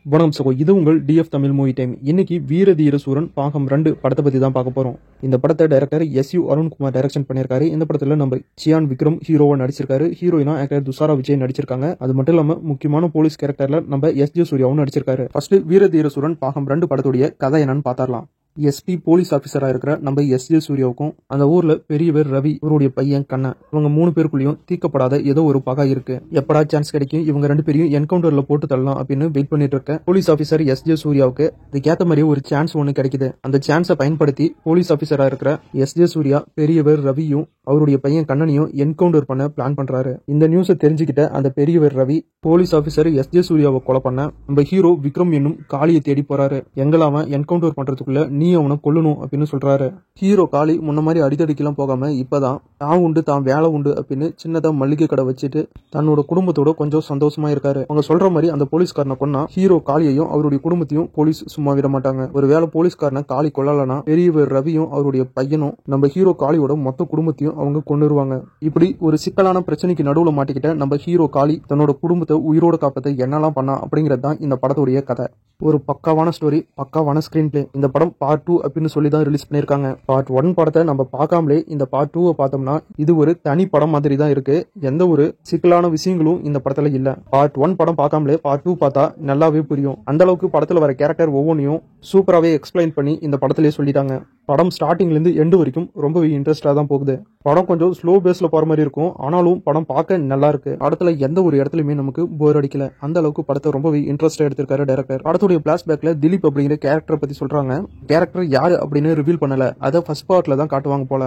வணக்கம் சகோ, இது உங்கள் டிஎஃப் தமிழ் மூவி டைம். இன்னைக்கு வீர தீர சூரன் பாகம் 2 படத்தை பத்தி தான் பார்க்க போறோம். இந்த படத்தை டைரக்டர் எஸ்யூ அருண்குமார் டைரக்ஷன் பண்ணியிருக்காரு. இந்த படத்துல நம்ம சியான் விக்ரம் ஹீரோவா நடிச்சிருக்காரு. ஹீரோயினா ஆக்டர் துஷாரா விஜய் நடிச்சிருக்காங்க. அது மட்டும் இல்லாம முக்கியமான போலீஸ் கேரக்டர்ல நம்ம எஸ்ஜே சூர்யாவும் நடிச்சிருக்காரு. ஃபர்ஸ்ட் வீர தீர சூரன் பாகம் 2 படத்துடைய கதை என்னன்னு பார்த்தரலாம். எஸ்பி போலீஸ் ஆபீசரா இருக்கிற நம்ம எஸ்ஜே சூர்யாவுக்கும் அந்த ஊர்ல பெரியவர் ரவி, இவருடைய பையன் கண்ணன், இவங்க 3 பேருக்குள்ளயும் தீர்க்கப்படாத ஏதோ ஒரு பகை இருக்கு. எப்படா சான்ஸ் கிடைக்கும் இவங்க 2 பேரையும் என்கவுண்டர்ல போட்டு தள்ளலாம் அப்படின்னு வெயிட் பண்ணிட்டு இருக்க போலீஸ் ஆபீசர் எஸ்ஜே சூர்யாவுக்கு இதுக்கேத்த மாதிரி ஒரு சான்ஸ் ஒண்ணு கிடைக்குது. அந்த சான்ஸை பயன்படுத்தி போலீஸ் ஆபீசரா இருக்கிற எஸ்ஜே சூர்யா பெரியவர் ரவியும் அவருடைய பையன் கண்ணனையும் என்கவுண்டர் பண்ண பிளான் பண்றாரு. இந்த நியூஸை தெரிஞ்சுக்கிட்ட அந்த பெரியவர் ரவி போலீஸ் ஆபீசர் எஸ்ஜே சூர்யாவை கொலை பண்ண நம்ம ஹீரோ விக்ரம் என்னும் காளியை தேடி போறாரு. எங்களாம என்கவுண்டர் பண்றதுக்குள்ள நீ அவனை கொல்லணும் அப்படின்னு சொல்றாரு. ஹீரோ காளி முன்ன மாதிரி அடித்தடிக்கெல்லாம் போகாம இப்பதான் தான் உண்டு தான் வேலை உண்டு அப்படின்னு சின்னதா மல்லிகை கடை வச்சுட்டு தன்னோட குடும்பத்தோட கொஞ்சம் சந்தோஷமா இருக்காரு. அவங்க சொல்ற மாதிரி அந்த போலீஸ்காரனை கொன்னா ஹீரோ காளியையும் அவருடைய குடும்பத்தையும் போலீஸ் சும்மா விட மாட்டாங்க. ஒரு வேளை போலீஸ்காரனை காளி கொல்லலனா பெரியவர் ரவியும் அவருடைய பையனும் நம்ம ஹீரோ காளியோட மொத்த குடும்பத்தையும் அவங்க கொன்னுருவாங்க. இப்படி ஒரு சிக்கலான பிரச்சனைக்கு நடுவுல மாட்டிக்கிட்ட நம்ம ஹீரோ காளி தன்னோட குடும்பத்தை உயிரோட காப்பதை என்னெல்லாம் பண்ணா அப்படிங்கிறது தான் இந்த படத்துடைய கதை. ஒரு பக்காவான ஸ்டோரி, பக்காவான ஸ்கிரீன் பிளே. இந்த படம் பார்ட் 2 அப்படின்னு சொல்லி தான் ரிலீஸ் பண்ணிருக்காங்க. பார்ட் 1 படத்தை நம்ம பார்க்காமலே இந்த பார்ட் 2 பார்த்தோம்னா இது ஒரு தனி படம் மாதிரி தான் இருக்கு. எந்த ஒரு சிக்கலான விஷயங்களும் இந்த படத்துல இல்ல. பார்ட் 1 படம் பார்க்காமலே பார்ட் 2 பார்த்தா நல்லாவே புரியும். அந்த அளவுக்கு படத்துல வர கேரக்டர் ஒவ்வொன்றையும் சூப்பராகவே எக்ஸ்பிளைன் பண்ணி இந்த படத்திலேயே சொல்லிட்டாங்க. படம் ஸ்டார்டிங்ல இருந்து எண்டு வரைக்கும் ரொம்பவே இன்ட்ரெஸ்டா தான் போகுது. படம் கொஞ்சம் ஸ்லோ பேஸ்ல போற மாதிரி இருக்கும், ஆனாலும் படம் பார்க்க நல்லா இருக்கு. படத்துல எந்த ஒரு இடத்துலயுமே நமக்கு போர் அடிக்கல. அந்த அளவுக்கு படத்தை ரொம்பவே இன்ட்ரெஸ்டா எடுத்திருக்காரு டைரக்டர். படத்துடைய பிளாஷ்பேக்ல திலீப் அப்படிங்கிற கேரக்டரை பத்தி சொல்றாங்க. கேரக்டர் யாரு அப்படின்னு ரிவீல் பண்ணல, அதை ஃபர்ஸ்ட் பார்ட்ல தான் காட்டுவாங்க போல.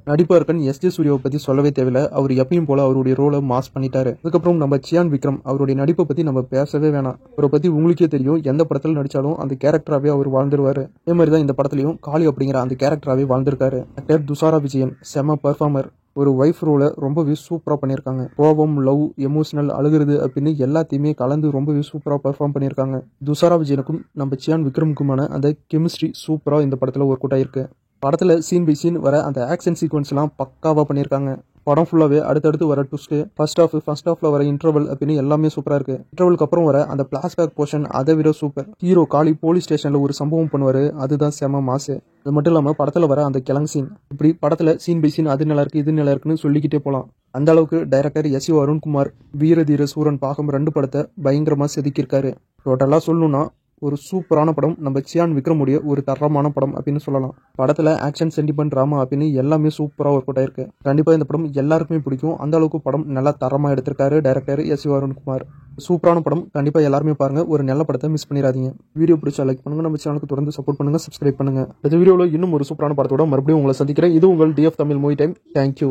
நடிப்பார்கன் எஸ்ஜே சூர்யாவை பத்தி சொல்லவே தேவையில்ல. அவர் எப்பயும் போல அவருடைய ரோலை மாஸ் பண்ணிட்டாரு. அதுக்கப்புறம் நம்ம சியான் விக்ரம், அவருடைய நடிப்பை பத்தி நம்ம பேசவே வேணாம். அவரை பத்தி உங்களுக்கே தெரியும், எந்த படத்துல நடிச்சாலும் அந்த கேரக்டராவே அவர் வாழ்ந்துருவாரு. அதே மாதிரிதான் இந்த படத்துலயும் காளி அப்படிங்கிற அந்த கேரக்டராவே வாழ்ந்திருக்காரு. ஆக்டர் துஷாரா விஜயன் செம பெர்ஃபார்மர். ஒரு வைஃப் ரோலை ரொம்பவே சூப்பரா பண்ணியிருக்காங்க. கோபம், லவ், எமோஷனல், அழுகிறது அப்படின்னு எல்லாத்தையுமே கலந்து ரொம்பவே சூப்பரா பெர்ஃபார்ம் பண்ணியிருக்காங்க. துஷாரா விஜயனுக்கும் நம்ம சியான் விக்ரமுக்குமான அந்த கெமிஸ்ட்ரி சூப்பரா இந்த படத்துல ஒர்க் அவுட் ஆயிருக்கு. படத்துல சீன் பை சீன் வர அந்த ஆக்ஷன் சீக்வன்ஸ் எல்லாம் பக்காவா பண்ணியிருக்காங்க. படம் ஃபுல்லாவே அடுத்தடுத்து வர ட்விஸ்ட், ஃபர்ஸ்ட் ஹாஃப்ல வர இன்டர்வல் அப்படின்னு எல்லாமே சூப்பரா இருக்கு. இன்டர்வலுக்கு அப்புறம் வர அந்த பிளாஷ்பேக் போர்ஷன் அதை விட சூப்பர். ஹீரோ காளி போலீஸ் ஸ்டேஷன்ல ஒரு சம்பவம் பண்ணுவாரு, அதுதான் செம மாசு. அது மட்டும் இல்லாம படத்துல வர அந்த கிழங்கு சீன், இப்படி படத்துல சீன் பை சீன் அது நல்லா இருக்கு இது நல்லா இருக்குன்னு சொல்லிக்கிட்டே போலாம். அந்த அளவுக்கு டைரக்டர் எஸ்யூ அருண்குமார் வீர தீர சூரன் பாகம் 2 படத்தை பயங்கரமா செதுக்கியிருக்காரு. டோட்டலா சொல்லணும்னா ஒரு சூப்பரான படம். நம்ம சியான் விக்ரமுடைய ஒரு தரமான படம் அப்படின்னு சொல்லலாம். படத்துல ஆக்ஷன், சென்டிமெண்ட், டிராமா அப்படின்னு எல்லாமே சூப்பரா ஒர்க் அவுட் ஆயிருக்கு. கண்டிப்பா இந்த படம் எல்லாருக்குமே பிடிக்கும். அந்த அளவுக்கு படம் நல்லா தரமா எடுத்திருக்காரு டைரக்டர் எஸ்யூ அருண்குமார். சூப்பரான படம், கண்டிப்பா எல்லாருமே பாருங்க. ஒரு நல்ல படத்தை மிஸ் பண்ணிடாதீங்க. வீடியோ பிடிச்சா லைக் பண்ணுங்க, நம்ம சேனலுக்கு தொடர்ந்து சப்போர்ட் பண்ணுங்க, சப்ஸ்கிரைப் பண்ணுங்க. இந்த வீடியோல இன்னும் ஒரு சூப்பரான படத்தோட மறுபடியும் உங்களை சந்திக்கிறேன். இது உங்கள் டிஎஃப் தமிழ் மூவி டைம். தேங்க்யூ.